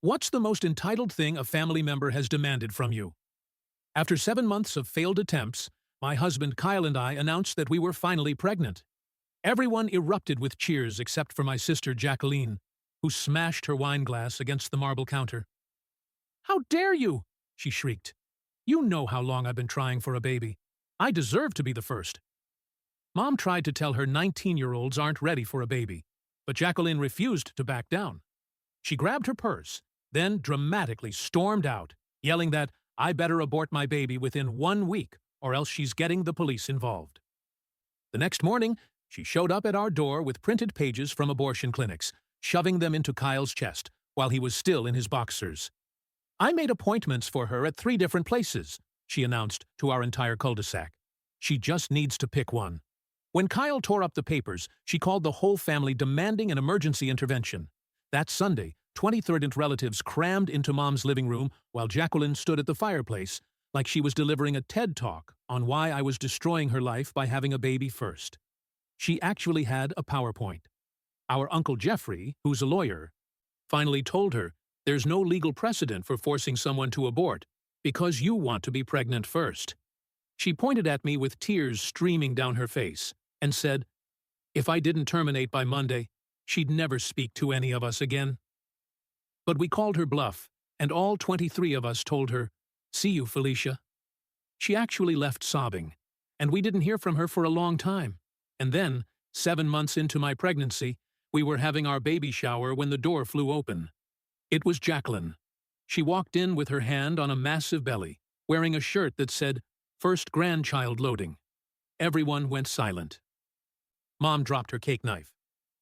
What's the most entitled thing a family member has demanded from you? After 7 months of failed attempts, my husband Kyle and I announced that we were finally pregnant. Everyone erupted with cheers except for my sister Jacqueline, who smashed her wine glass against the marble counter. "How dare you!" she shrieked. "You know how long I've been trying for a baby. I deserve to be the first." Mom tried to tell her 19-year-olds aren't ready for a baby, but Jacqueline refused to back down. She grabbed her purse, then dramatically stormed out, yelling that I better abort my baby within 1 week or else she's getting the police involved. The next morning, she showed up at our door with printed pages from abortion clinics, shoving them into Kyle's chest while he was still in his boxers. "I made appointments for her at 3 different places," she announced to our entire cul-de-sac. "She just needs to pick one." When Kyle tore up the papers, she called the whole family demanding an emergency intervention. That Sunday, 23rd relatives crammed into Mom's living room while Jacqueline stood at the fireplace like she was delivering a TED Talk on why I was destroying her life by having a baby first. She actually had a PowerPoint. Our Uncle Jeffrey, who's a lawyer, finally told her there's no legal precedent for forcing someone to abort because you want to be pregnant first. She pointed at me with tears streaming down her face and said, if I didn't terminate by Monday, she'd never speak to any of us again. But we called her bluff, and all 23 of us told her, "See you, Felicia." She actually left sobbing, and we didn't hear from her for a long time. And then, 7 months into my pregnancy, we were having our baby shower when the door flew open. It was Jacqueline. She walked in with her hand on a massive belly, wearing a shirt that said, "First grandchild loading." Everyone went silent. Mom dropped her cake knife.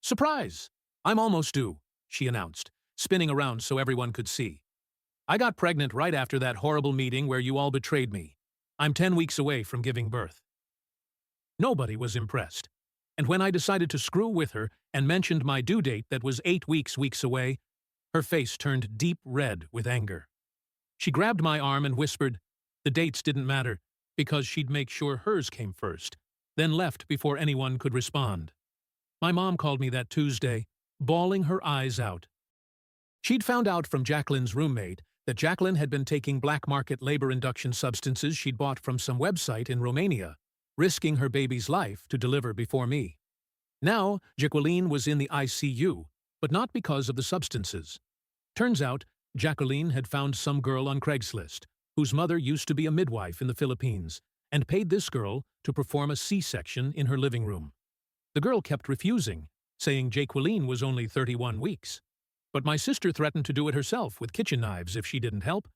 "Surprise! I'm almost due," she announced, spinning around so everyone could see. "I got pregnant right after that horrible meeting where you all betrayed me. I'm 10 weeks away from giving birth." Nobody was impressed. And when I decided to screw with her and mentioned my due date that was 8 weeks away, her face turned deep red with anger. She grabbed my arm and whispered, the dates didn't matter, because she'd make sure hers came first, then left before anyone could respond. My mom called me that Tuesday, bawling her eyes out. She'd found out from Jacqueline's roommate that Jacqueline had been taking black market labor induction substances she'd bought from some website in Romania, risking her baby's life to deliver before me. Now, Jacqueline was in the ICU, but not because of the substances. Turns out, Jacqueline had found some girl on Craigslist, whose mother used to be a midwife in the Philippines, and paid this girl to perform a C-section in her living room. The girl kept refusing, saying Jacqueline was only 31 weeks. But my sister threatened to do it herself with kitchen knives if she didn't help.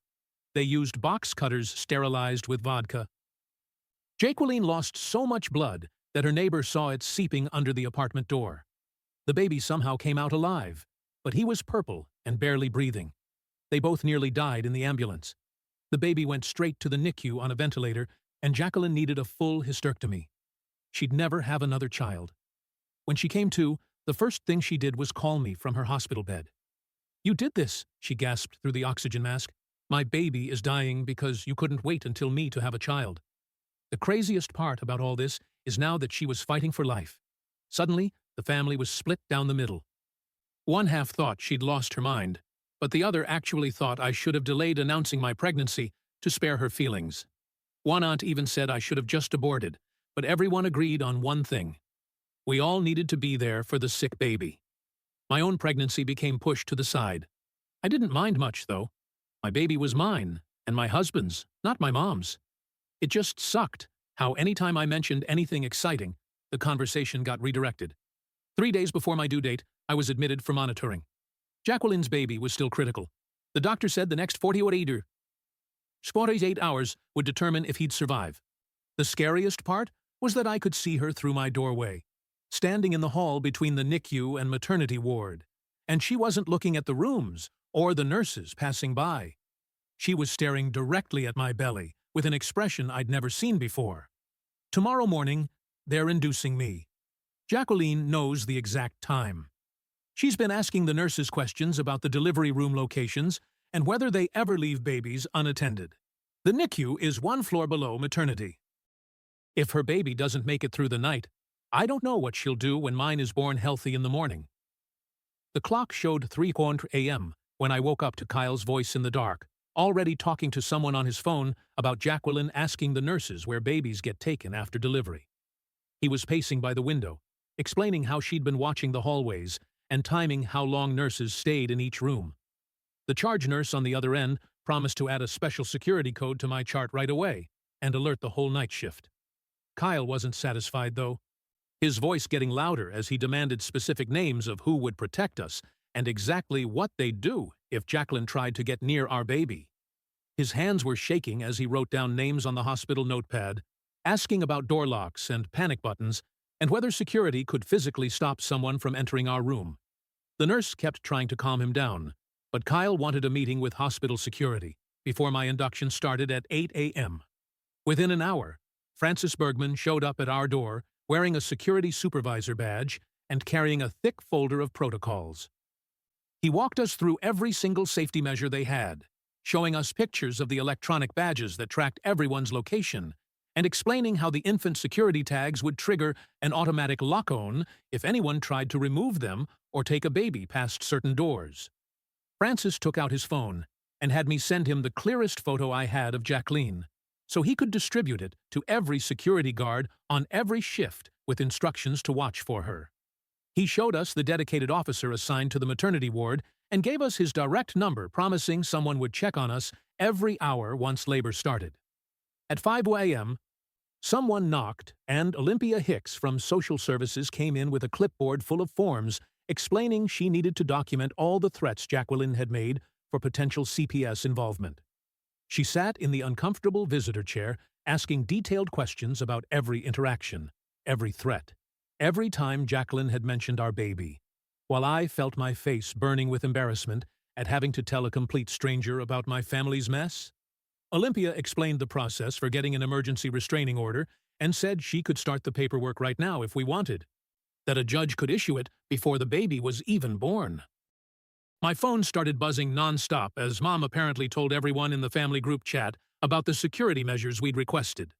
They used box cutters sterilized with vodka. Jacqueline lost so much blood that her neighbor saw it seeping under the apartment door. The baby somehow came out alive, but he was purple and barely breathing. They both nearly died in the ambulance. The baby went straight to the NICU on a ventilator, and Jacqueline needed a full hysterectomy. She'd never have another child. When she came to, the first thing she did was call me from her hospital bed. "You did this," she gasped through the oxygen mask. "My baby is dying because you couldn't wait until me to have a child." The craziest part about all this is now that she was fighting for life. Suddenly, the family was split down the middle. One half thought she'd lost her mind, but the other actually thought I should have delayed announcing my pregnancy to spare her feelings. One aunt even said I should have just aborted, but everyone agreed on one thing. We all needed to be there for the sick baby. My own pregnancy became pushed to the side. I didn't mind much, though. My baby was mine, and my husband's, not my mom's. It just sucked how anytime I mentioned anything exciting, the conversation got redirected. 3 days before my due date, I was admitted for monitoring. Jacqueline's baby was still critical. The doctor said the next 48 hours would determine if he'd survive. The scariest part was that I could see her through my doorway, standing in the hall between the NICU and maternity ward, and she wasn't looking at the rooms or the nurses passing by. She was staring directly at my belly with an expression I'd never seen before. Tomorrow morning, they're inducing me. Jacqueline knows the exact time. She's been asking the nurses questions about the delivery room locations and whether they ever leave babies unattended. The NICU is 1 floor below maternity. If her baby doesn't make it through the night, I don't know what she'll do when mine is born healthy in the morning. The clock showed 3:00 a.m. when I woke up to Kyle's voice in the dark, already talking to someone on his phone about Jacqueline asking the nurses where babies get taken after delivery. He was pacing by the window, explaining how she'd been watching the hallways and timing how long nurses stayed in each room. The charge nurse on the other end promised to add a special security code to my chart right away and alert the whole night shift. Kyle wasn't satisfied, though, his voice getting louder as he demanded specific names of who would protect us and exactly what they'd do if Jacqueline tried to get near our baby. His hands were shaking as he wrote down names on the hospital notepad, asking about door locks and panic buttons and whether security could physically stop someone from entering our room. The nurse kept trying to calm him down, but Kyle wanted a meeting with hospital security before my induction started at 8 a.m. Within an hour, Francis Bergman showed up at our door wearing a security supervisor badge and carrying a thick folder of protocols. He walked us through every single safety measure they had, showing us pictures of the electronic badges that tracked everyone's location, and explaining how the infant security tags would trigger an automatic lock-on if anyone tried to remove them or take a baby past certain doors. Francis took out his phone and had me send him the clearest photo I had of Jacqueline, so he could distribute it to every security guard on every shift with instructions to watch for her. He showed us the dedicated officer assigned to the maternity ward and gave us his direct number, promising someone would check on us every hour once labor started. At 5 a.m., someone knocked, and Olympia Hicks from Social Services came in with a clipboard full of forms explaining she needed to document all the threats Jacqueline had made for potential CPS involvement. She sat in the uncomfortable visitor chair, asking detailed questions about every interaction, every threat, every time Jacqueline had mentioned our baby, while I felt my face burning with embarrassment at having to tell a complete stranger about my family's mess. Olympia explained the process for getting an emergency restraining order and said she could start the paperwork right now if we wanted, that a judge could issue it before the baby was even born. My phone started buzzing nonstop as Mom apparently told everyone in the family group chat about the security measures we'd requested.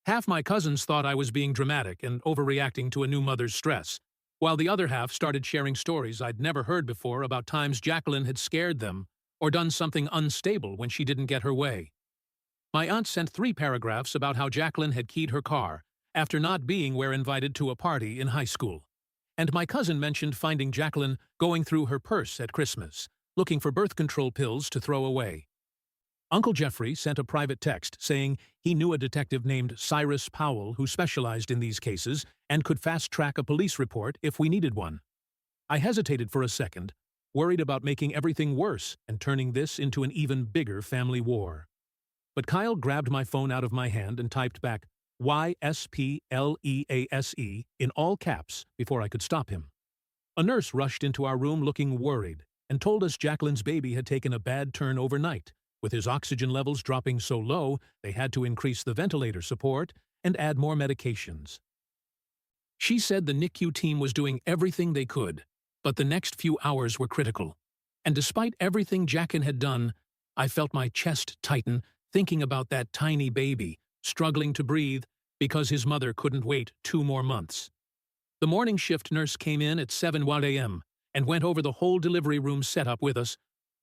Half my cousins thought I was being dramatic and overreacting to a new mother's stress, while the other half started sharing stories I'd never heard before about times Jacqueline had scared them or done something unstable when she didn't get her way. My aunt sent 3 paragraphs about how Jacqueline had keyed her car after not being where invited to a party in high school. And my cousin mentioned finding Jacqueline going through her purse at Christmas, looking for birth control pills to throw away. Uncle Jeffrey sent a private text saying he knew a detective named Cyrus Powell who specialized in these cases and could fast-track a police report if we needed one. I hesitated for a second, worried about making everything worse and turning this into an even bigger family war. But Kyle grabbed my phone out of my hand and typed back YSPLEASE in all caps before I could stop him. A nurse rushed into our room looking worried and told us Jacqueline's baby had taken a bad turn overnight, with his oxygen levels dropping so low they had to increase the ventilator support and add more medications. She said the NICU team was doing everything they could, but the next few hours were critical. And despite everything Jacqueline had done, I felt my chest tighten thinking about that tiny baby, struggling to breathe because his mother couldn't wait 2 more months. The morning shift nurse came in at 7 a.m. and went over the whole delivery room setup with us,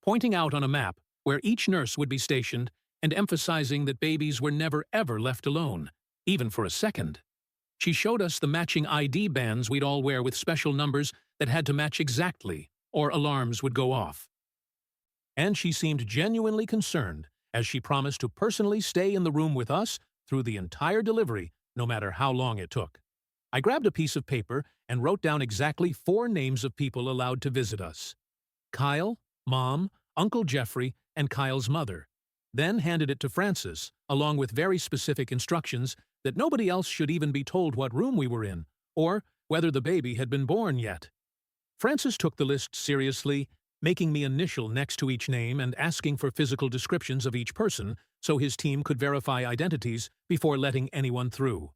pointing out on a map where each nurse would be stationed and emphasizing that babies were never ever left alone, even for a second. She showed us the matching ID bands we'd all wear with special numbers that had to match exactly, or alarms would go off. And she seemed genuinely concerned as she promised to personally stay in the room with us through the entire delivery, no matter how long it took. I grabbed a piece of paper and wrote down exactly 4 names of people allowed to visit us: Kyle, Mom, Uncle Jeffrey, and Kyle's mother, then handed it to Francis, along with very specific instructions that nobody else should even be told what room we were in, or whether the baby had been born yet. Francis took the list seriously, making me initial next to each name and asking for physical descriptions of each person so his team could verify identities before letting anyone through.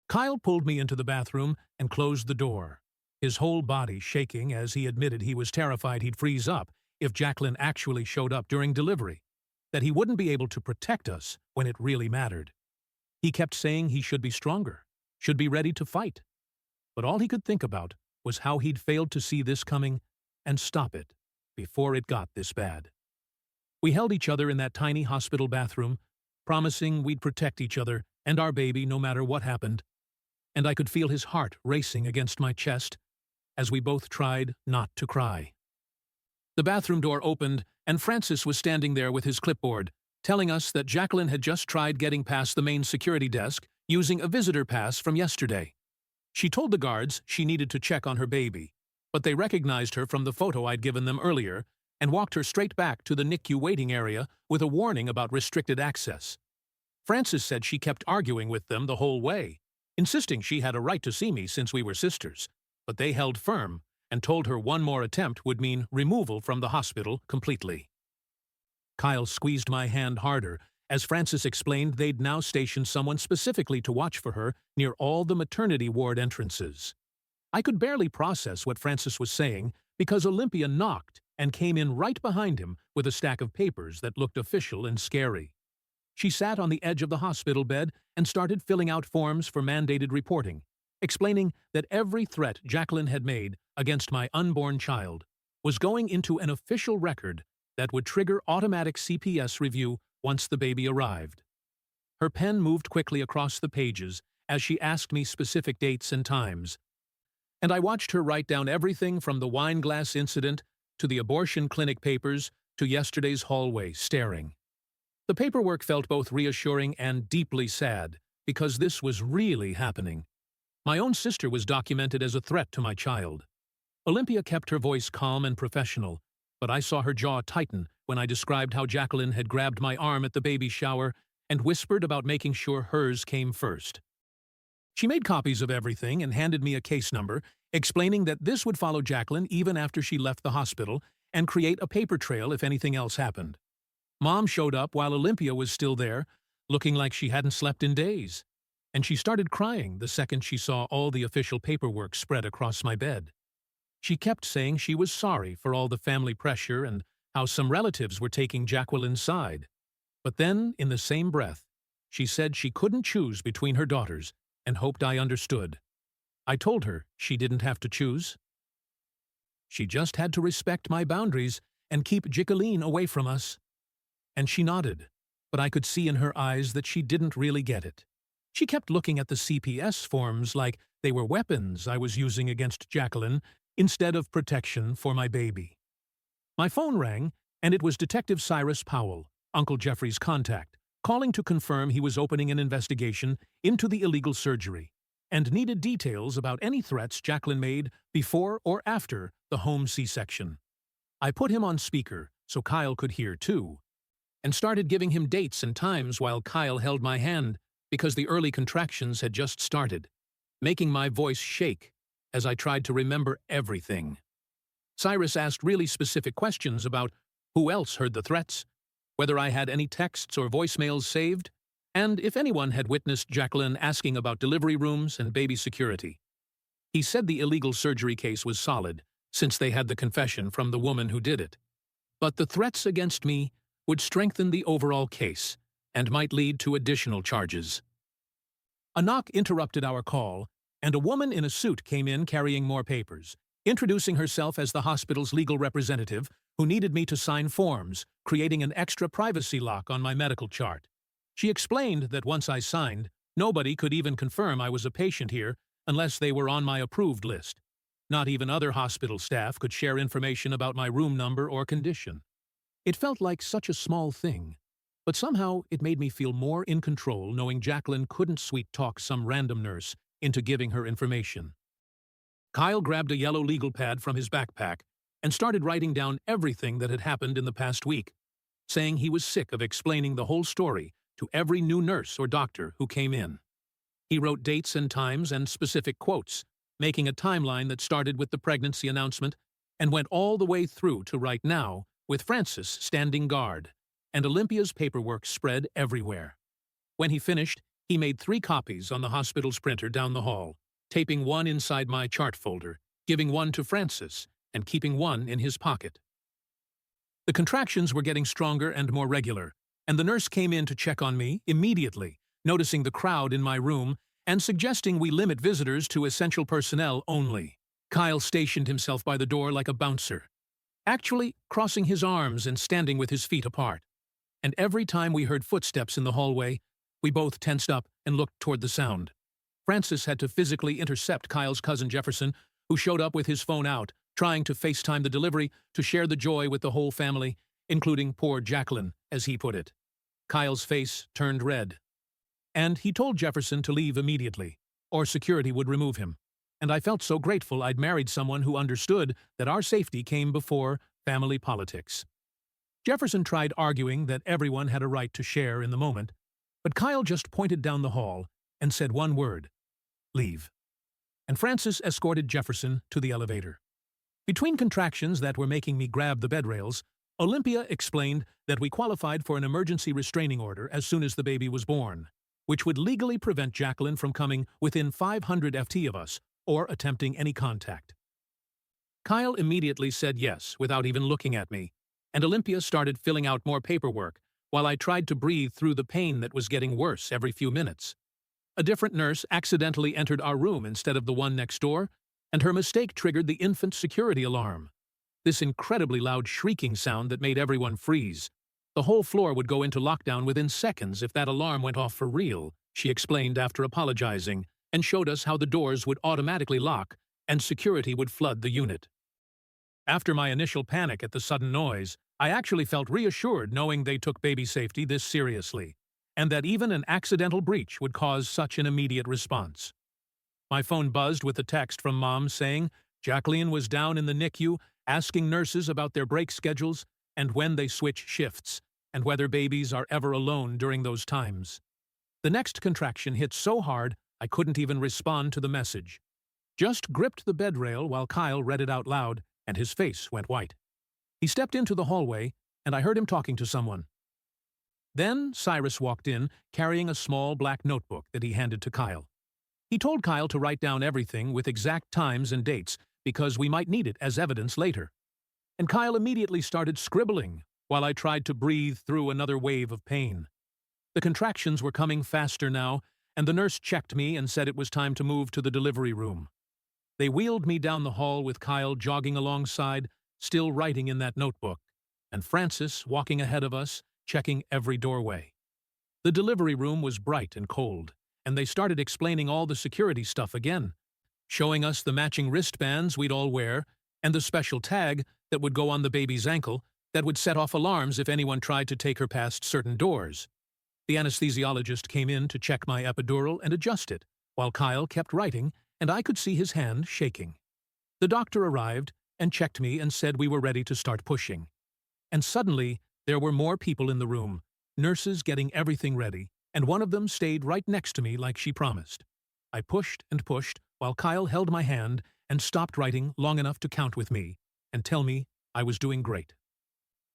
Kyle pulled me into the bathroom and closed the door, his whole body shaking as he admitted he was terrified he'd freeze up if Jacqueline actually showed up during delivery, that he wouldn't be able to protect us when it really mattered. He kept saying he should be stronger, should be ready to fight. But all he could think about was how he'd failed to see this coming and stop it. before it got this bad. We held each other in that tiny hospital bathroom, promising we'd protect each other and our baby no matter what happened, and I could feel his heart racing against my chest as we both tried not to cry. The bathroom door opened, and Francis was standing there with his clipboard, telling us that Jacqueline had just tried getting past the main security desk using a visitor pass from yesterday. She told the guards she needed to check on her baby, but they recognized her from the photo I'd given them earlier and walked her straight back to the NICU waiting area with a warning about restricted access. Francis said she kept arguing with them the whole way, insisting she had a right to see me since we were sisters, but they held firm and told her one more attempt would mean removal from the hospital completely. Kyle squeezed my hand harder as Francis explained they'd now stationed someone specifically to watch for her near all the maternity ward entrances. I could barely process what Francis was saying because Olympia knocked and came in right behind him with a stack of papers that looked official and scary. She sat on the edge of the hospital bed and started filling out forms for mandated reporting, explaining that every threat Jacqueline had made against my unborn child was going into an official record that would trigger automatic CPS review once the baby arrived. Her pen moved quickly across the pages as she asked me specific dates and times, and I watched her write down everything from the wine glass incident to the abortion clinic papers to yesterday's hallway, staring. The paperwork felt both reassuring and deeply sad, because this was really happening. My own sister was documented as a threat to my child. Olympia kept her voice calm and professional, but I saw her jaw tighten when I described how Jacqueline had grabbed my arm at the baby shower and whispered about making sure hers came first. She made copies of everything and handed me a case number, explaining that this would follow Jacqueline even after she left the hospital and create a paper trail if anything else happened. Mom showed up while Olympia was still there, looking like she hadn't slept in days, and she started crying the second she saw all the official paperwork spread across my bed. She kept saying she was sorry for all the family pressure and how some relatives were taking Jacqueline's side. But then, in the same breath, she said she couldn't choose between her daughters and hoped I understood. I told her she didn't have to choose. She just had to respect my boundaries and keep Jacqueline away from us. And she nodded, but I could see in her eyes that she didn't really get it. She kept looking at the CPS forms like they were weapons I was using against Jacqueline instead of protection for my baby. My phone rang, and it was Detective Cyrus Powell, Uncle Jeffrey's contact, calling to confirm he was opening an investigation into the illegal surgery and needed details about any threats Jacqueline made before or after the home C-section. I put him on speaker so Kyle could hear too, and started giving him dates and times while Kyle held my hand because the early contractions had just started, making my voice shake as I tried to remember everything. Cyrus asked really specific questions about who else heard the threats, whether I had any texts or voicemails saved, and if anyone had witnessed Jacqueline asking about delivery rooms and baby security. He said the illegal surgery case was solid, since they had the confession from the woman who did it. But the threats against me would strengthen the overall case and might lead to additional charges. A knock interrupted our call, and a woman in a suit came in carrying more papers, introducing herself as the hospital's legal representative who needed me to sign forms, creating an extra privacy lock on my medical chart. She explained that once I signed, nobody could even confirm I was a patient here unless they were on my approved list. Not even other hospital staff could share information about my room number or condition. It felt like such a small thing, but somehow it made me feel more in control knowing Jacqueline couldn't sweet-talk some random nurse into giving her information. Kyle grabbed a yellow legal pad from his backpack and started writing down everything that had happened in the past week, saying he was sick of explaining the whole story to every new nurse or doctor who came in. He wrote dates and times and specific quotes, making a timeline that started with the pregnancy announcement and went all the way through to right now, with Francis standing guard, and Olympia's paperwork spread everywhere. When he finished, he made 3 copies on the hospital's printer down the hall, taping one inside my chart folder, giving one to Francis, and keeping one in his pocket. The contractions were getting stronger and more regular, and the nurse came in to check on me immediately, noticing the crowd in my room and suggesting we limit visitors to essential personnel only. Kyle stationed himself by the door like a bouncer. actually crossing his arms and standing with his feet apart. And every time we heard footsteps in the hallway, we both tensed up and looked toward the sound. Francis had to physically intercept Kyle's cousin Jefferson, who showed up with his phone out, trying to FaceTime the delivery to share the joy with the whole family, including poor Jacqueline, as he put it. Kyle's face turned red. And he told Jefferson to leave immediately, or security would remove him. And I felt so grateful I'd married someone who understood that our safety came before family politics. Jefferson tried arguing that everyone had a right to share in the moment, but Kyle just pointed down the hall and said one word: leave. And Francis escorted Jefferson to the elevator. Between contractions that were making me grab the bed rails, Olympia explained that we qualified for an emergency restraining order as soon as the baby was born, which would legally prevent Jacqueline from coming within 500 FT of us or attempting any contact. Kyle immediately said yes without even looking at me, and Olympia started filling out more paperwork while I tried to breathe through the pain that was getting worse every few minutes. A different nurse accidentally entered our room instead of the one next door, and her mistake triggered the infant security alarm. This incredibly loud shrieking sound that made everyone freeze. The whole floor would go into lockdown within seconds if that alarm went off for real, she explained after apologizing, and showed us how the doors would automatically lock and security would flood the unit. After my initial panic at the sudden noise, I actually felt reassured knowing they took baby safety this seriously, and that even an accidental breach would cause such an immediate response. My phone buzzed with a text from Mom saying Jacqueline was down in the NICU asking nurses about their break schedules and when they switch shifts, and whether babies are ever alone during those times. The next contraction hit so hard I couldn't even respond to the message. Just gripped the bed rail while Kyle read it out loud, and his face went white. He stepped into the hallway, and I heard him talking to someone. Then Cyrus walked in, carrying a small black notebook that he handed to Kyle. He told Kyle to write down everything with exact times and dates, because we might need it as evidence later. And Kyle immediately started scribbling, while I tried to breathe through another wave of pain. The contractions were coming faster now, and the nurse checked me and said it was time to move to the delivery room. They wheeled me down the hall with Kyle jogging alongside, still writing in that notebook, and Francis walking ahead of us, checking every doorway. The delivery room was bright and cold, and they started explaining all the security stuff again, showing us the matching wristbands we'd all wear and the special tag that would go on the baby's ankle that would set off alarms if anyone tried to take her past certain doors. The anesthesiologist came in to check my epidural and adjust it, while Kyle kept writing, and I could see his hand shaking. The doctor arrived and checked me and said we were ready to start pushing. And suddenly, there were more people in the room, nurses getting everything ready, and one of them stayed right next to me like she promised. I pushed and pushed while Kyle held my hand and stopped writing long enough to count with me and tell me I was doing great.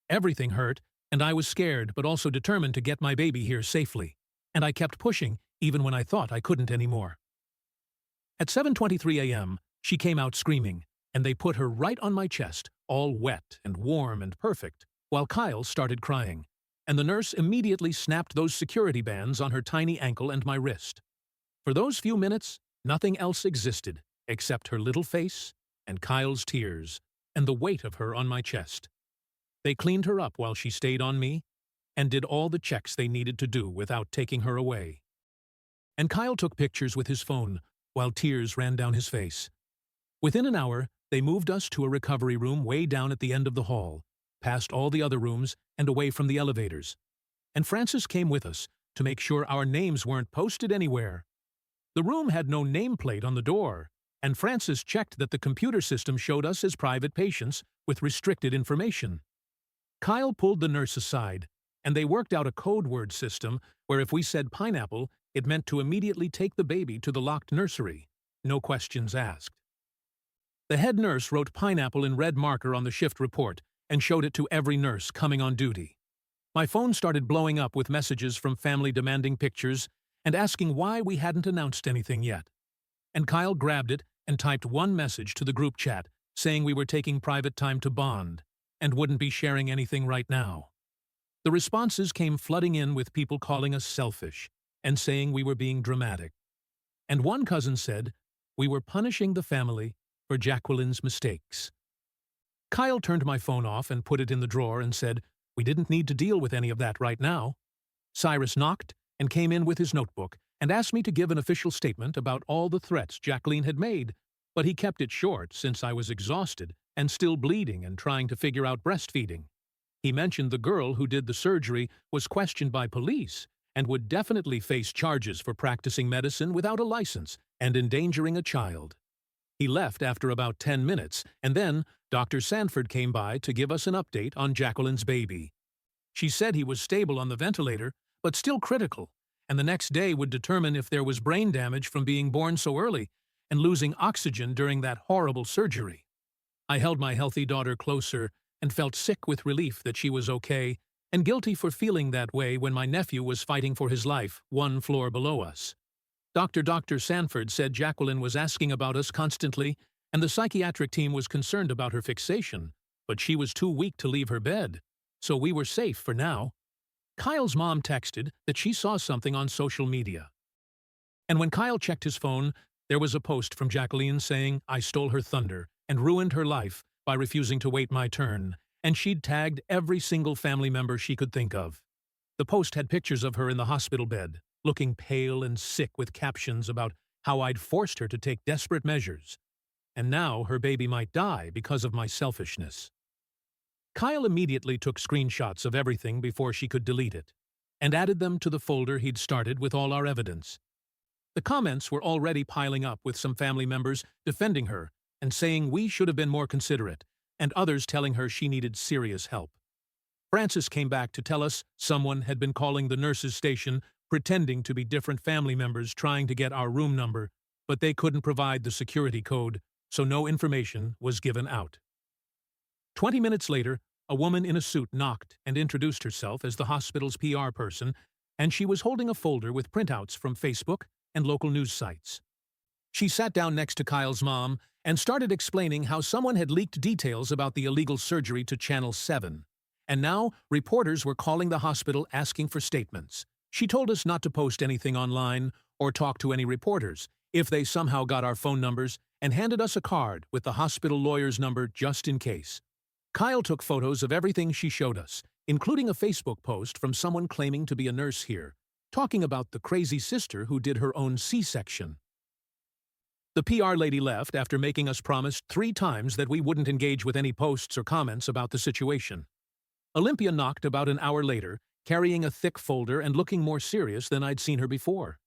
Everything hurt, and I was scared but also determined to get my baby here safely, and I kept pushing even when I thought I couldn't anymore. At 7:23 a.m., she came out screaming, and they put her right on my chest, all wet and warm and perfect, while Kyle started crying, and the nurse immediately snapped those security bands on her tiny ankle and my wrist. For those few minutes, nothing else existed except her little face and Kyle's tears and the weight of her on my chest. They cleaned her up while she stayed on me and did all the checks they needed to do without taking her away. And Kyle took pictures with his phone while tears ran down his face. Within an hour, they moved us to a recovery room way down at the end of the hall, past all the other rooms and away from the elevators. And Francis came with us to make sure our names weren't posted anywhere. The room had no nameplate on the door, and Francis checked that the computer system showed us as private patients with restricted information. Kyle pulled the nurse aside, and they worked out a code word system where if we said pineapple, it meant to immediately take the baby to the locked nursery, no questions asked. The head nurse wrote pineapple in red marker on the shift report and showed it to every nurse coming on duty. My phone started blowing up with messages from family demanding pictures and asking why we hadn't announced anything yet. And Kyle grabbed it and typed one message to the group chat saying we were taking private time to bond and wouldn't be sharing anything right now. The responses came flooding in with people calling us selfish and saying we were being dramatic. And one cousin said we were punishing the family for Jacqueline's mistakes. Kyle turned my phone off and put it in the drawer and said, "We didn't need to deal with any of that right now." Cyrus knocked and came in with his notebook and asked me to give an official statement about all the threats Jacqueline had made, but he kept it short since I was exhausted and still bleeding and trying to figure out breastfeeding. He mentioned the girl who did the surgery was questioned by police and would definitely face charges for practicing medicine without a license and endangering a child. He left after about 10 minutes, and then Dr. Sanford came by to give us an update on Jacqueline's baby. She said he was stable on the ventilator, but still critical, and the next day would determine if there was brain damage from being born so early and losing oxygen during that horrible surgery. I held my healthy daughter closer and felt sick with relief that she was okay, and guilty for feeling that way when my nephew was fighting for his life 1 floor below us. Dr. Sanford said Jacqueline was asking about us constantly, and the psychiatric team was concerned about her fixation, but she was too weak to leave her bed, so we were safe for now. Kyle's mom texted that she saw something on social media. And when Kyle checked his phone, there was a post from Jacqueline saying I stole her thunder and ruined her life by refusing to wait my turn, and she'd tagged every single family member she could think of. The post had pictures of her in the hospital bed, looking pale and sick with captions about how I'd forced her to take desperate measures, and now her baby might die because of my selfishness. Kyle immediately took screenshots of everything before she could delete it, and added them to the folder he'd started with all our evidence. The comments were already piling up with some family members defending her and saying we should have been more considerate, and others telling her she needed serious help. Francis came back to tell us someone had been calling the nurses' station pretending to be different family members trying to get our room number, but they couldn't provide the security code, so no information was given out. 20 minutes later, a woman in a suit knocked and introduced herself as the hospital's PR person, and she was holding a folder with printouts from Facebook and local news sites. She sat down next to Kyle's mom and started explaining how someone had leaked details about the illegal surgery to Channel 7, and now reporters were calling the hospital asking for statements. She told us not to post anything online or talk to any reporters if they somehow got our phone numbers, and handed us a card with the hospital lawyer's number just in case. Kyle took photos of everything she showed us, including a Facebook post from someone claiming to be a nurse here, talking about the crazy sister who did her own C-section. The PR lady left after making us promise 3 times that we wouldn't engage with any posts or comments about the situation. Olympia knocked about an hour later, carrying a thick folder and looking more serious than I'd seen her before.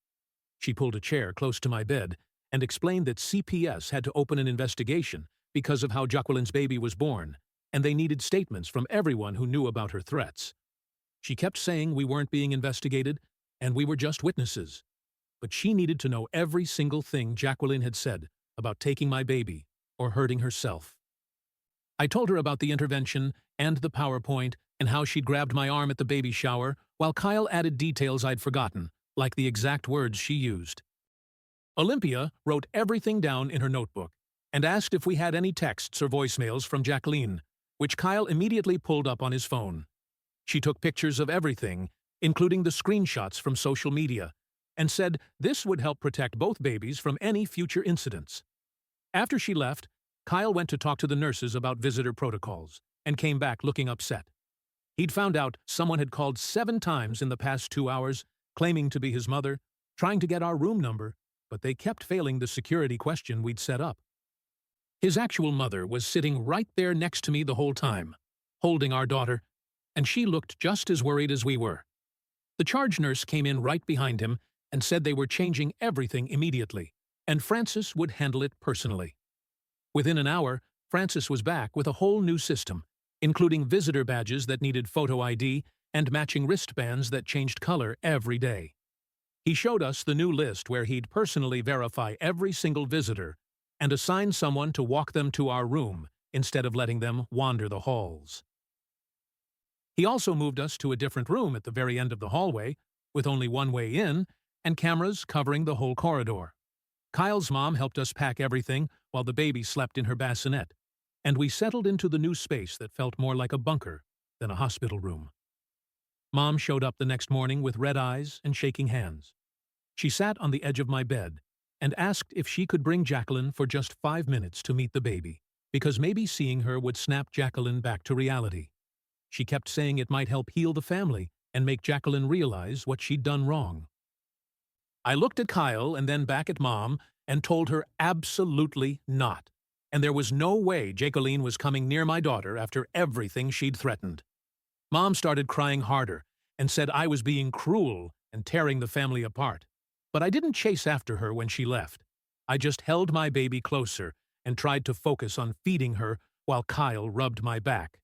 She pulled a chair close to my bed and explained that CPS had to open an investigation because of how Jacqueline's baby was born, and they needed statements from everyone who knew about her threats. She kept saying we weren't being investigated, and we were just witnesses. But she needed to know every single thing Jacqueline had said about taking my baby or hurting herself. I told her about the intervention and the PowerPoint and how she'd grabbed my arm at the baby shower, while Kyle added details I'd forgotten, like the exact words she used. Olympia wrote everything down in her notebook and asked if we had any texts or voicemails from Jacqueline, which Kyle immediately pulled up on his phone. She took pictures of everything, including the screenshots from social media, and said this would help protect both babies from any future incidents. After she left, Kyle went to talk to the nurses about visitor protocols and came back looking upset. He'd found out someone had called 7 times in the past 2 hours, claiming to be his mother, trying to get our room number, but they kept failing the security question we'd set up. His actual mother was sitting right there next to me the whole time, holding our daughter, and she looked just as worried as we were. The charge nurse came in right behind him and said they were changing everything immediately, and Francis would handle it personally. Within an hour, Francis was back with a whole new system, including visitor badges that needed photo ID and matching wristbands that changed color every day. He showed us the new list where he'd personally verify every single visitor and assign someone to walk them to our room instead of letting them wander the halls. He also moved us to a different room at the very end of the hallway, with only one way in and cameras covering the whole corridor. Kyle's mom helped us pack everything while the baby slept in her bassinet, and we settled into the new space that felt more like a bunker than a hospital room. Mom showed up the next morning with red eyes and shaking hands. She sat on the edge of my bed and asked if she could bring Jacqueline for just 5 minutes to meet the baby. because maybe seeing her would snap Jacqueline back to reality. She kept saying it might help heal the family and make Jacqueline realize what she'd done wrong. I looked at Kyle and then back at Mom and told her absolutely not. And there was no way Jacqueline was coming near my daughter after everything she'd threatened. Mom started crying harder and said I was being cruel and tearing the family apart. But I didn't chase after her when she left. I just held my baby closer and tried to focus on feeding her while Kyle rubbed my back.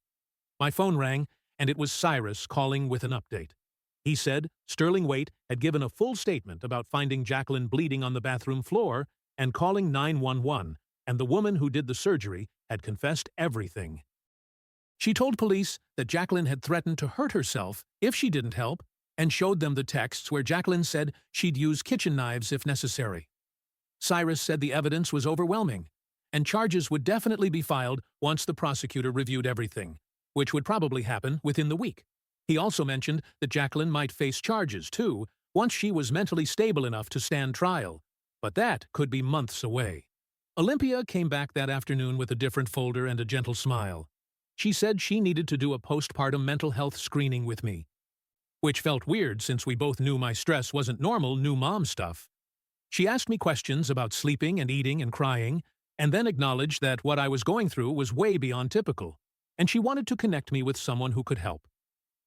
My phone rang, and it was Cyrus calling with an update. He said Sterling Waite had given a full statement about finding Jacqueline bleeding on the bathroom floor and calling 911, and the woman who did the surgery had confessed everything. She told police that Jacqueline had threatened to hurt herself if she didn't help, and showed them the texts where Jacqueline said she'd use kitchen knives if necessary. Cyrus said the evidence was overwhelming, and charges would definitely be filed once the prosecutor reviewed everything, which would probably happen within the week. He also mentioned that Jacqueline might face charges, too, once she was mentally stable enough to stand trial, but that could be months away. Olympia came back that afternoon with a different folder and a gentle smile. She said she needed to do a postpartum mental health screening with me, which felt weird since we both knew my stress wasn't normal new mom stuff. She asked me questions about sleeping and eating and crying, and then acknowledged that what I was going through was way beyond typical, and she wanted to connect me with someone who could help.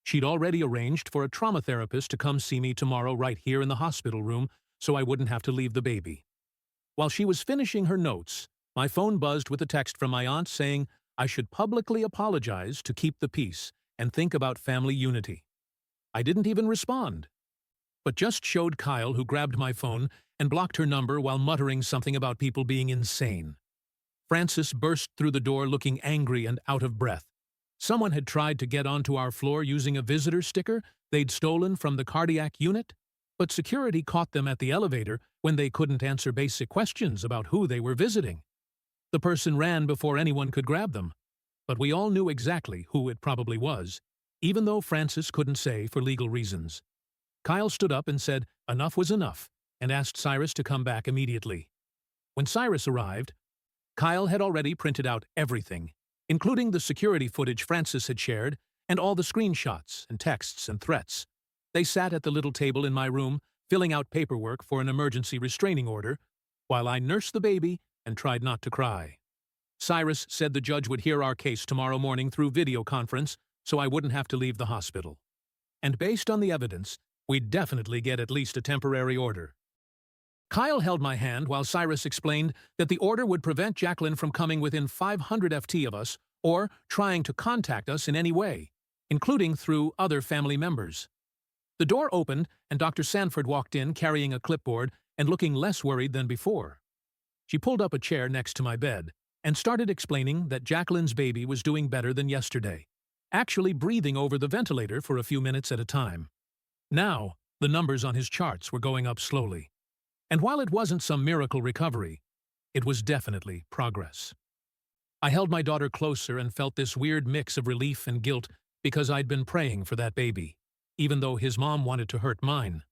She'd already arranged for a trauma therapist to come see me tomorrow right here in the hospital room so I wouldn't have to leave the baby. While she was finishing her notes, my phone buzzed with a text from my aunt saying I should publicly apologize to keep the peace and think about family unity. I didn't even respond, but just showed Kyle, who grabbed my phone and blocked her number while muttering something about people being insane. Francis burst through the door looking angry and out of breath. Someone had tried to get onto our floor using a visitor sticker they'd stolen from the cardiac unit, but security caught them at the elevator when they couldn't answer basic questions about who they were visiting. The person ran before anyone could grab them, but we all knew exactly who it probably was, even though Francis couldn't say for legal reasons. Kyle stood up and said enough was enough and asked Cyrus to come back immediately. When Cyrus arrived, Kyle had already printed out everything, including the security footage Francis had shared and all the screenshots and texts and threats. They sat at the little table in my room, filling out paperwork for an emergency restraining order, while I nursed the baby and tried not to cry. Cyrus said the judge would hear our case tomorrow morning through video conference, so I wouldn't have to leave the hospital. And based on the evidence, we'd definitely get at least a temporary order. Kyle held my hand while Cyrus explained that the order would prevent Jacqueline from coming within 500 FT of us or trying to contact us in any way, including through other family members. The door opened and Dr. Sanford walked in carrying a clipboard and looking less worried than before. She pulled up a chair next to my bed and started explaining that Jacqueline's baby was doing better than yesterday, actually breathing over the ventilator for a few minutes at a time. Now, the numbers on his charts were going up slowly. And while it wasn't some miracle recovery, it was definitely progress. I held my daughter closer and felt this weird mix of relief and guilt because I'd been praying for that baby, even though his mom wanted to hurt mine.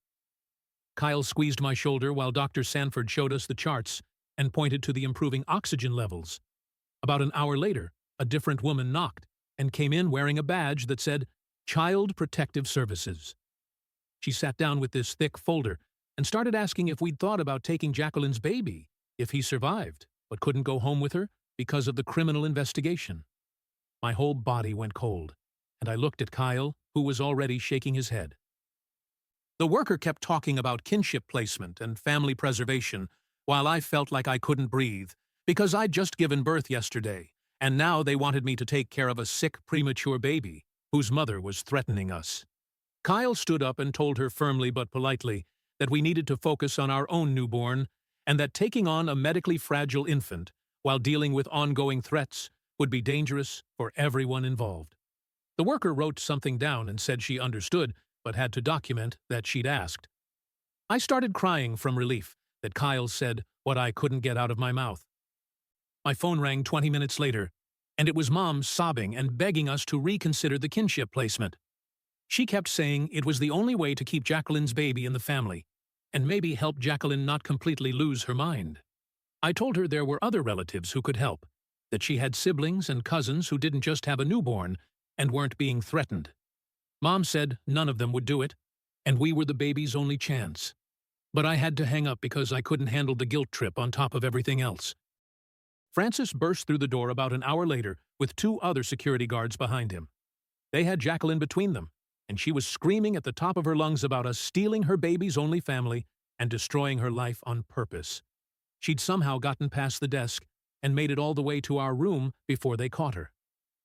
Kyle squeezed my shoulder while Dr. Sanford showed us the charts and pointed to the improving oxygen levels. About an hour later, a different woman knocked and came in wearing a badge that said, Child Protective Services. She sat down with this thick folder and started asking if we'd thought about taking Jacqueline's baby if he survived, but couldn't go home with her because of the criminal investigation. My whole body went cold, and I looked at Kyle, who was already shaking his head. The worker kept talking about kinship placement and family preservation, while I felt like I couldn't breathe, because I'd just given birth yesterday, and now they wanted me to take care of a sick, premature baby, whose mother was threatening us. Kyle stood up and told her firmly but politely that we needed to focus on our own newborn, and that taking on a medically fragile infant while dealing with ongoing threats would be dangerous for everyone involved. The worker wrote something down and said she understood, but had to document that she'd asked. I started crying from relief that Kyle said what I couldn't get out of my mouth. My phone rang 20 minutes later, and it was Mom sobbing and begging us to reconsider the kinship placement. She kept saying it was the only way to keep Jacqueline's baby in the family, and maybe help Jacqueline not completely lose her mind. I told her there were other relatives who could help, that she had siblings and cousins who didn't just have a newborn and weren't being threatened. Mom said none of them would do it, and we were the baby's only chance. But I had to hang up because I couldn't handle the guilt trip on top of everything else. Francis burst through the door about an hour later with 2 other security guards behind him. They had Jacqueline between them, and she was screaming at the top of her lungs about us stealing her baby's only family and destroying her life on purpose. She'd somehow gotten past the desk and made it all the way to our room before they caught her.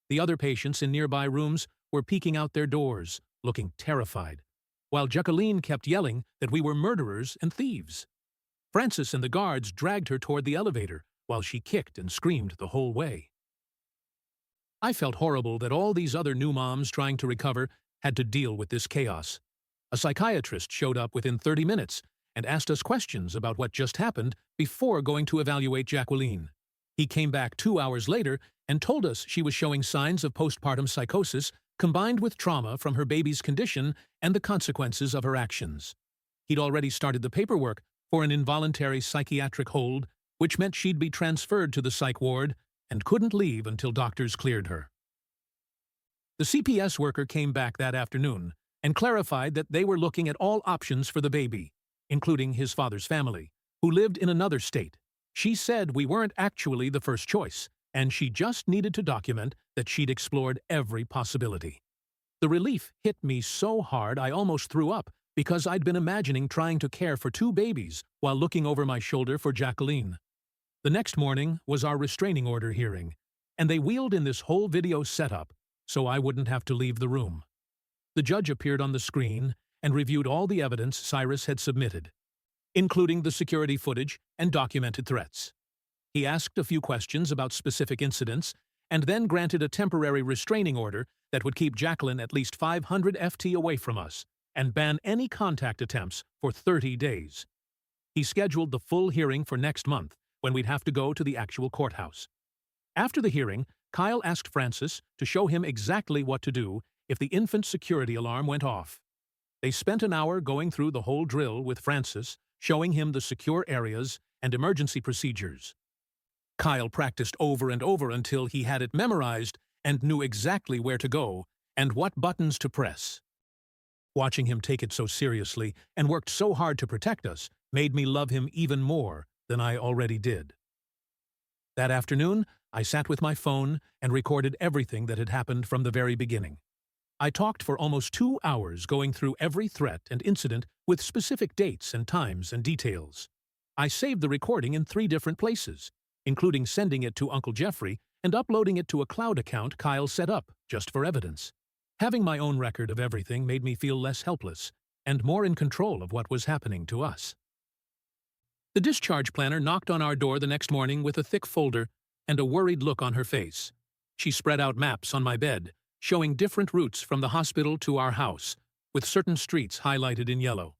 The other patients in nearby rooms were peeking out their doors, looking terrified, while Jacqueline kept yelling that we were murderers and thieves. Francis and the guards dragged her toward the elevator while she kicked and screamed the whole way. I felt horrible that all these other new moms trying to recover had to deal with this chaos. A psychiatrist showed up within 30 minutes and asked us questions about what just happened before going to evaluate Jacqueline. He came back 2 hours later and told us she was showing signs of postpartum psychosis combined with trauma from her baby's condition and the consequences of her actions. He'd already started the paperwork for an involuntary psychiatric hold, which meant she'd be transferred to the psych ward and couldn't leave until doctors cleared her. The CPS worker came back that afternoon and clarified that they were looking at all options for the baby, including his father's family, who lived in another state. She said we weren't actually the first choice, and she just needed to document that she'd explored every possibility. The relief hit me so hard I almost threw up because I'd been imagining trying to care for 2 babies while looking over my shoulder for Jacqueline. The next morning was our restraining order hearing, and they wheeled in this whole video setup so I wouldn't have to leave the room. The judge appeared on the screen and reviewed all the evidence Cyrus had submitted, including the security footage and documented threats. He asked a few questions about specific incidents and then granted a temporary restraining order that would keep Jacqueline at least 500 FT away from us and ban any contact attempts for 30 days. He scheduled the full hearing for next month, when we'd have to go to the actual courthouse. After the hearing, Kyle asked Francis to show him exactly what to do if the infant security alarm went off. They spent an hour going through the whole drill with Francis, showing him the secure areas and emergency procedures. Kyle practiced over and over until he had it memorized and knew exactly where to go and what buttons to press. Watching him take it so seriously and worked so hard to protect us made me love him even more than I already did. That afternoon, I sat with my phone and recorded everything that had happened from the very beginning. I talked for almost 2 hours going through every threat and incident with specific dates and times and details. I saved the recording in 3 different places, including sending it to Uncle Jeffrey and uploading it to a cloud account Kyle set up just for evidence. Having my own record of everything made me feel less helpless and more in control of what was happening to us. The discharge planner knocked on our door the next morning with a thick folder and a worried look on her face. She spread out maps on my bed, showing different routes from the hospital to our house, with certain streets highlighted in yellow.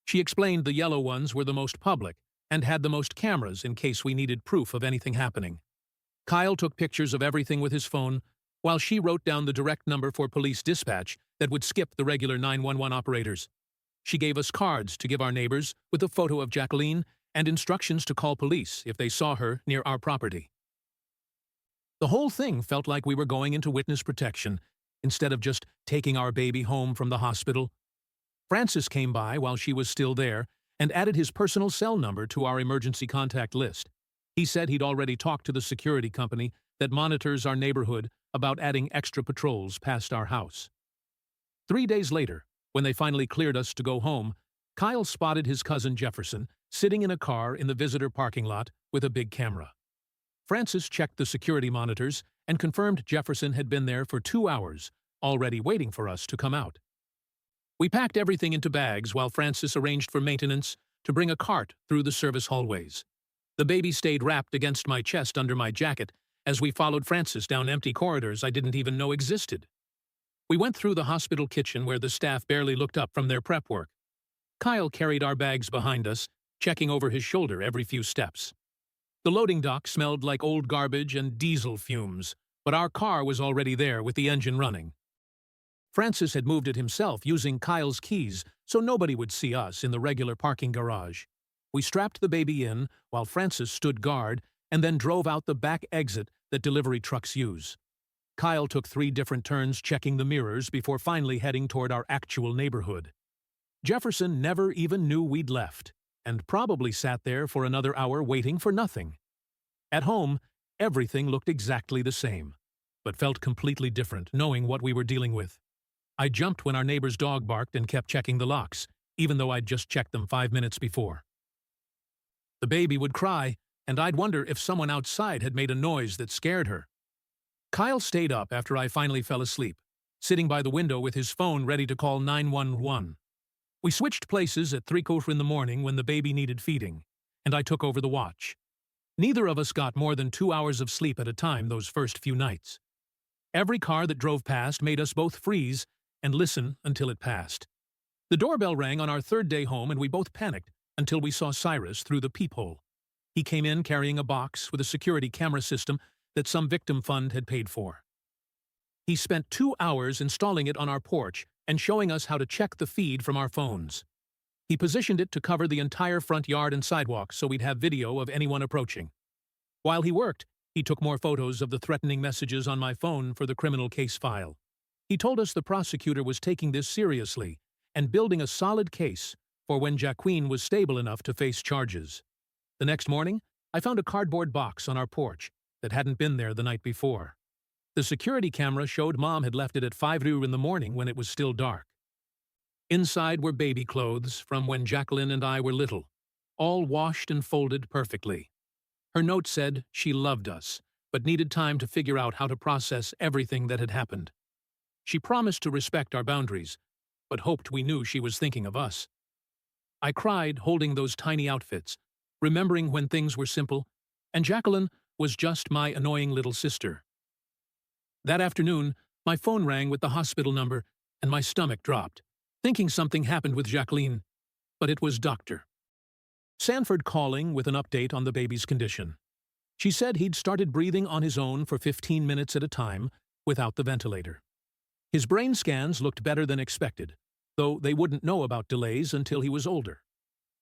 She explained the yellow ones were the most public and had the most cameras in case we needed proof of anything happening. Kyle took pictures of everything with his phone, while she wrote down the direct number for police dispatch that would skip the regular 911 operators. She gave us cards to give our neighbors with a photo of Jacqueline and instructions to call police if they saw her near our property. The whole thing felt like we were going into witness protection instead of just taking our baby home from the hospital. Francis came by while she was still there and added his personal cell number to our emergency contact list. He said he'd already talked to the security company that monitors our neighborhood about adding extra patrols past our house. 3 days later, when they finally cleared us to go home, Kyle spotted his cousin Jefferson sitting in a car in the visitor parking lot with a big camera. Francis checked the security monitors and confirmed Jefferson had been there for 2 hours, already waiting for us to come out. We packed everything into bags while Francis arranged for maintenance to bring a cart through the service hallways. The baby stayed wrapped against my chest under my jacket as we followed Francis down empty corridors I didn't even know existed. We went through the hospital kitchen where the staff barely looked up from their prep work. Kyle carried our bags behind us, checking over his shoulder every few steps. The loading dock smelled like old garbage and diesel fumes, but our car was already there with the engine running. Francis had moved it himself using Kyle's keys so nobody would see us in the regular parking garage. We strapped the baby in while Francis stood guard and then drove out the back exit that delivery trucks use. Kyle took 3 different turns checking the mirrors before finally heading toward our actual neighborhood. Jefferson never even knew we'd left, and probably sat there for another hour waiting for nothing. At home, everything looked exactly the same, but felt completely different knowing what we were dealing with. I jumped when our neighbor's dog barked and kept checking the locks, even though I'd just checked them 5 minutes before. The baby would cry, and I'd wonder if someone outside had made a noise that scared her. Kyle stayed up after I finally fell asleep, sitting by the window with his phone ready to call 911. We switched places at 3:15 in the morning when the baby needed feeding, and I took over the watch. Neither of us got more than 2 hours of sleep at a time those first few nights. Every car that drove past made us both freeze and listen until it passed. The doorbell rang on our 3rd day home and we both panicked until we saw Cyrus through the peephole. He came in carrying a box with a security camera system that some victim fund had paid for. He spent 2 hours installing it on our porch and showing us how to check the feed from our phones. He positioned it to cover the entire front yard and sidewalk so we'd have video of anyone approaching. While he worked, he took more photos of the threatening messages on my phone for the criminal case file. He told us the prosecutor was taking this seriously and building a solid case for when Jacqueline was stable enough to face charges. The next morning, I found a cardboard box on our porch that hadn't been there the night before. The security camera showed Mom had left it at 5 in the morning when it was still dark. Inside were baby clothes from when Jacqueline and I were little, all washed and folded perfectly. Her note said she loved us, but needed time to figure out how to process everything that had happened. She promised to respect our boundaries, but hoped we knew she was thinking of us. I cried holding those tiny outfits, remembering when things were simple, and Jacqueline was just my annoying little sister. That afternoon, my phone rang with the hospital number, and my stomach dropped, thinking something happened with Jacqueline, but it was Dr. Sanford calling with an update on the baby's condition. She said he'd started breathing on his own for 15 minutes at a time without the ventilator. His brain scans looked better than expected, though they wouldn't know about delays until he was older.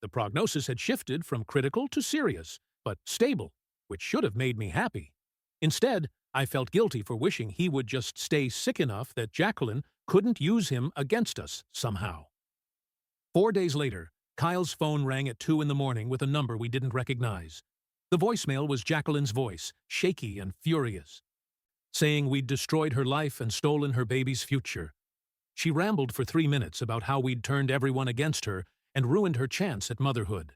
The prognosis had shifted from critical to serious, but stable, which should have made me happy. Instead, I felt guilty for wishing he would just stay sick enough that Jacqueline couldn't use him against us somehow. 4 days later, Kyle's phone rang at 2 in the morning with a number we didn't recognize. The voicemail was Jacqueline's voice, shaky and furious, saying we'd destroyed her life and stolen her baby's future. She rambled for 3 minutes about how we'd turned everyone against her and ruined her chance at motherhood.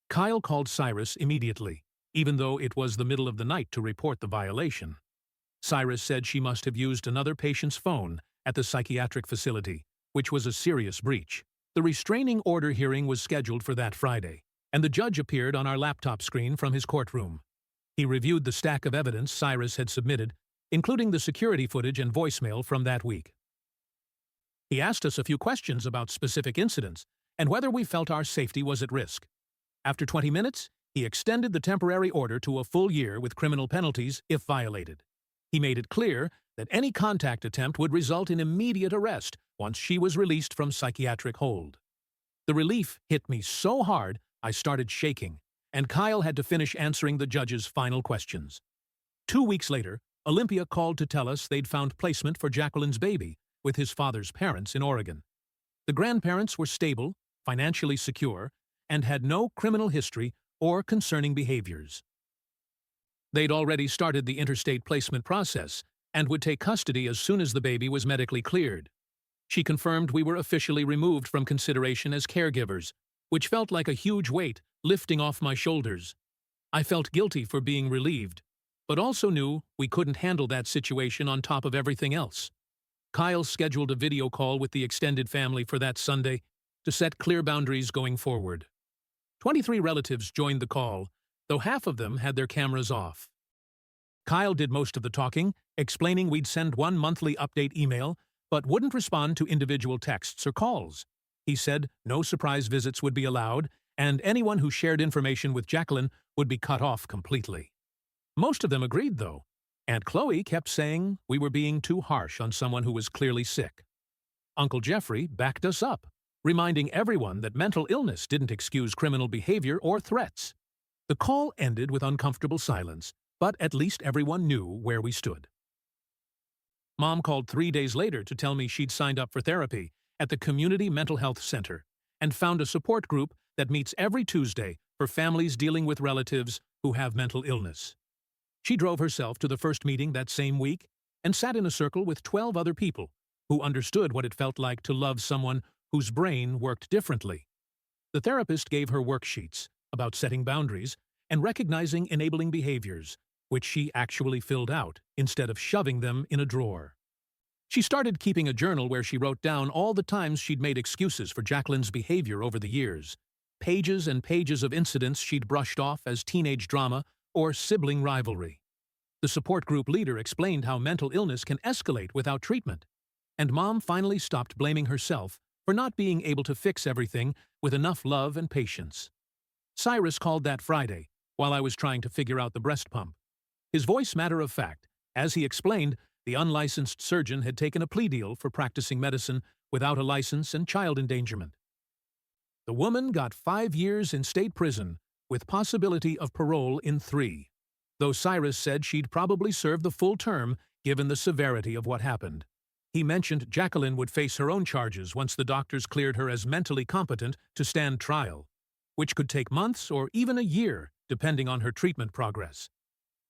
Kyle called Cyrus immediately, even though it was the middle of the night to report the violation. Cyrus said she must have used another patient's phone at the psychiatric facility, which was a serious breach. The restraining order hearing was scheduled for that Friday, and the judge appeared on our laptop screen from his courtroom. He reviewed the stack of evidence Cyrus had submitted, including the security footage and voicemail from that week. He asked us a few questions about specific incidents and whether we felt our safety was at risk. After 20 minutes, he extended the temporary order to a full year with criminal penalties if violated. He made it clear that any contact attempt would result in immediate arrest once she was released from psychiatric hold. The relief hit me so hard I started shaking, and Kyle had to finish answering the judge's final questions. 2 weeks later, Olympia called to tell us they'd found placement for Jacqueline's baby with his father's parents in Oregon. The grandparents were stable, financially secure, and had no criminal history or concerning behaviors. They'd already started the interstate placement process and would take custody as soon as the baby was medically cleared. She confirmed we were officially removed from consideration as caregivers, which felt like a huge weight lifting off my shoulders. I felt guilty for being relieved, but also knew we couldn't handle that situation on top of everything else. Kyle scheduled a video call with the extended family for that Sunday to set clear boundaries going forward. 23 relatives joined the call, though half of them had their cameras off. Kyle did most of the talking, explaining we'd send one monthly update email, but wouldn't respond to individual texts or calls. He said no surprise visits would be allowed, and anyone who shared information with Jacqueline would be cut off completely. Most of them agreed, though. Aunt Chloe kept saying we were being too harsh on someone who was clearly sick. Uncle Jeffrey backed us up, reminding everyone that mental illness didn't excuse criminal behavior or threats. The call ended with uncomfortable silence, but at least everyone knew where we stood. Mom called 3 days later to tell me she'd signed up for therapy at the Community Mental Health Center and found a support group that meets every Tuesday for families dealing with relatives who have mental illness. She drove herself to the first meeting that same week and sat in a circle with 12 other people who understood what it felt like to love someone whose brain worked differently. The therapist gave her worksheets about setting boundaries and recognizing enabling behaviors, which she actually filled out instead of shoving them in a drawer. She started keeping a journal where she wrote down all the times she'd made excuses for Jacqueline's behavior over the years, pages and pages of incidents she'd brushed off as teenage drama or sibling rivalry. The support group leader explained how mental illness can escalate without treatment, and Mom finally stopped blaming herself for not being able to fix everything with enough love and patience. Cyrus called that Friday while I was trying to figure out the breast pump. His voice matter of fact, as he explained the unlicensed surgeon had taken a plea deal for practicing medicine without a license and child endangerment. The woman got 5 years in state prison with possibility of parole in 3, though Cyrus said she'd probably serve the full term given the severity of what happened. He mentioned Jacqueline would face her own charges once the doctors cleared her as mentally competent to stand trial, which could take months or even a year, depending on her treatment progress.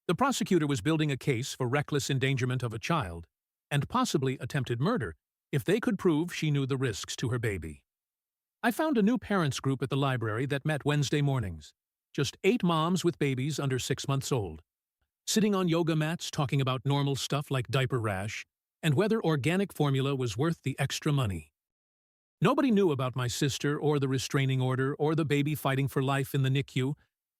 The prosecutor was building a case for reckless endangerment of a child and possibly attempted murder if they could prove she knew the risks to her baby. I found a new parents group at the library that met Wednesday mornings. Just 8 moms with babies under 6 months old, sitting on yoga mats talking about normal stuff like diaper rash and whether organic formula was worth the extra money. Nobody knew about my sister or the restraining order or the baby fighting for life in the NICU.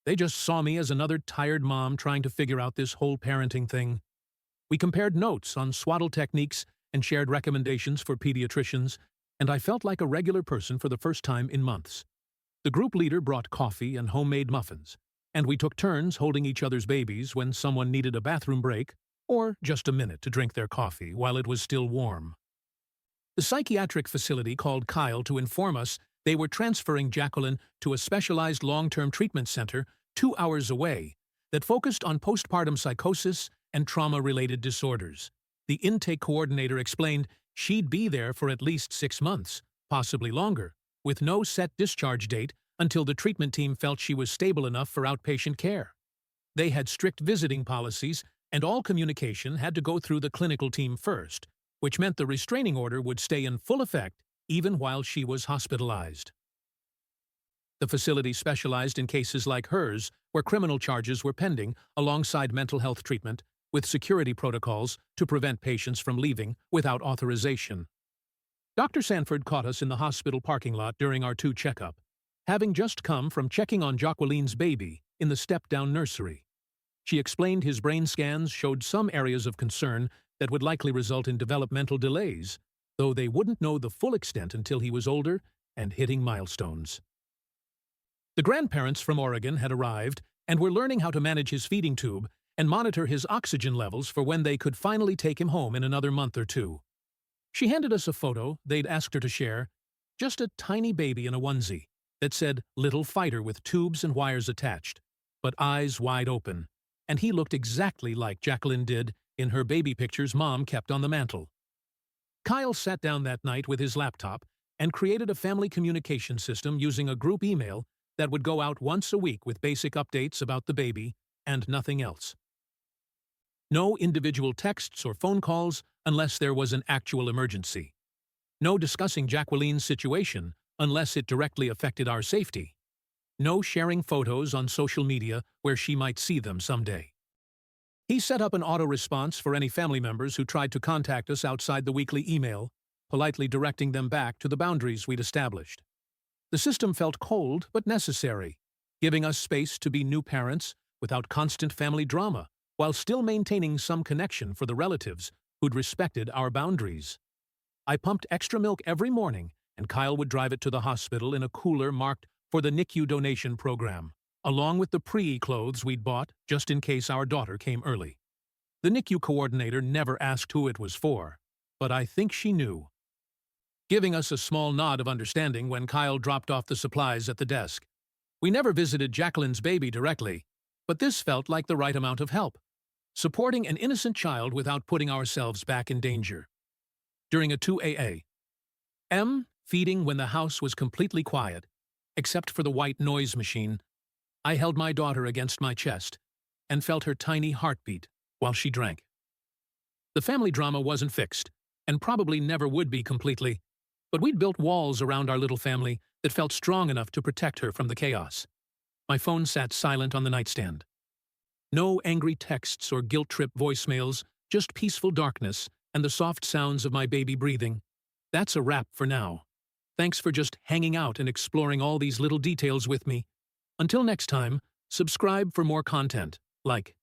They just saw me as another tired mom trying to figure out this whole parenting thing. We compared notes on swaddle techniques and shared recommendations for pediatricians, and I felt like a regular person for the first time in months. The group leader brought coffee and homemade muffins, and we took turns holding each other's babies when someone needed a bathroom break or just a minute to drink their coffee while it was still warm. The psychiatric facility called Kyle to inform us they were transferring Jacqueline to a specialized long-term treatment center 2 hours away that focused on postpartum psychosis and trauma-related disorders. The intake coordinator explained she'd be there for at least 6 months, possibly longer, with no set discharge date until the treatment team felt she was stable enough for outpatient care. They had strict visiting policies, and all communication had to go through the clinical team first, which meant the restraining order would stay in full effect even while she was hospitalized. The facility specialized in cases like hers, where criminal charges were pending alongside mental health treatment, with security protocols to prevent patients from leaving without authorization. Dr. Sanford caught us in the hospital parking lot during our 2 checkup, having just come from checking on Jacqueline's baby in the step-down nursery. She explained his brain scans showed some areas of concern that would likely result in developmental delays, though they wouldn't know the full extent until he was older and hitting milestones. The grandparents from Oregon had arrived and were learning how to manage his feeding tube and monitor his oxygen levels for when they could finally take him home in another month or 2. She handed us a photo they'd asked her to share, just a tiny baby in a onesie that said "Little Fighter" with tubes and wires attached, but eyes wide open, and he looked exactly like Jacqueline did in her baby pictures Mom kept on the mantle. Kyle sat down that night with his laptop and created a family communication system using a group email that would go out once a week with basic updates about the baby and nothing else. No individual texts or phone calls unless there was an actual emergency. No discussing Jacqueline's situation unless it directly affected our safety. No sharing photos on social media where she might see them someday. He set up an auto-response for any family members who tried to contact us outside the weekly email, politely directing them back to the boundaries we'd established. The system felt cold but necessary, giving us space to be new parents without constant family drama, while still maintaining some connection for the relatives who'd respected our boundaries. I pumped extra milk every morning, and Kyle would drive it to the hospital in a cooler marked for the NICU donation program, along with the pre-clothes we'd bought just in case our daughter came early. The NICU coordinator never asked who it was for, but I think she knew, giving us a small nod of understanding when Kyle dropped off the supplies at the desk. We never visited Jacqueline's baby directly, But this felt like the right amount of help, supporting an innocent child without putting ourselves back in danger. During a 2 a.m. feeding when the house was completely quiet, except for the white noise machine, I held my daughter against my chest and felt her tiny heartbeat while she drank. The family drama wasn't fixed, and probably never would be completely, but we'd built walls around our little family that felt strong enough to protect her from the chaos. My phone sat silent on the nightstand. No angry texts or guilt-trip voicemails, just peaceful darkness and the soft sounds of my baby breathing. That's a wrap for now. Thanks for just hanging out and exploring all these little details with me. Until next time, subscribe for more content. Like,